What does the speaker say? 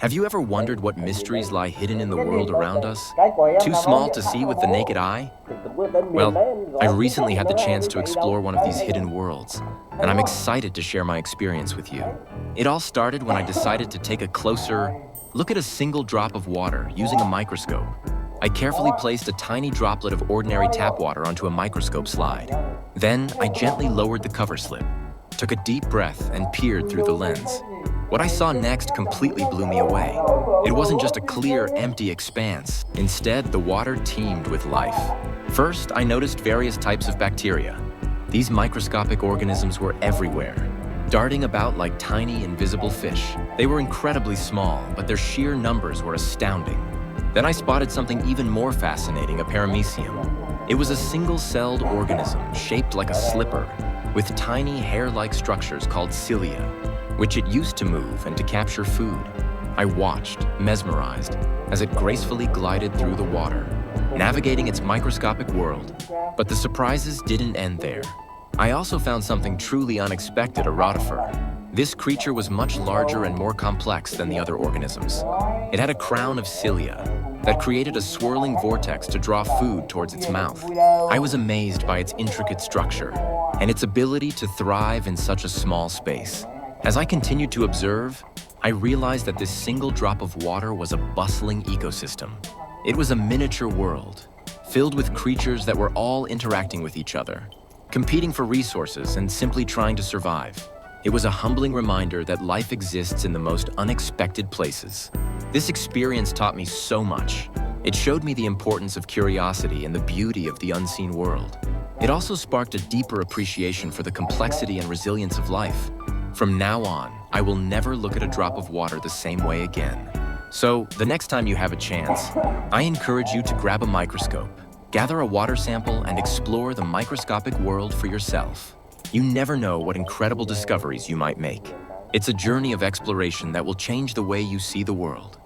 Have you ever wondered what mysteries lie hidden in the world around us? Too small to see with the naked eye? Well, I recently had the chance to explore one of these hidden worlds, and I'm excited to share my experience with you. It all started when I decided to take a closer look at a single drop of water using a microscope. I carefully placed a tiny droplet of ordinary tap water onto a microscope slide. Then I gently lowered the cover slip, took a deep breath, and peered through the lens. What I saw next completely blew me away. It wasn't just a clear, empty expanse. Instead, the water teemed with life. First, I noticed various types of bacteria. These microscopic organisms were everywhere, darting about like tiny, invisible fish. They were incredibly small, but their sheer numbers were astounding. Then I spotted something even more fascinating, a paramecium. It was a single-celled organism shaped like a slipper, with tiny hair-like structures called cilia, which it used to move and to capture food. I watched, mesmerized, as it gracefully glided through the water, navigating its microscopic world. But the surprises didn't end there. I also found something truly unexpected, a rotifer. This creature was much larger and more complex than the other organisms. It had a crown of cilia that created a swirling vortex to draw food towards its mouth. I was amazed by its intricate structure and its ability to thrive in such a small space. As I continued to observe, I realized that this single drop of water was a bustling ecosystem. It was a miniature world, filled with creatures that were all interacting with each other, competing for resources and simply trying to survive. It was a humbling reminder that life exists in the most unexpected places. This experience taught me so much. It showed me the importance of curiosity and the beauty of the unseen world. It also sparked a deeper appreciation for the complexity and resilience of life. From now on, I will never look at a drop of water the same way again. So, the next time you have a chance, I encourage you to grab a microscope, gather a water sample, and explore the microscopic world for yourself. You never know what incredible discoveries you might make. It's a journey of exploration that will change the way you see the world.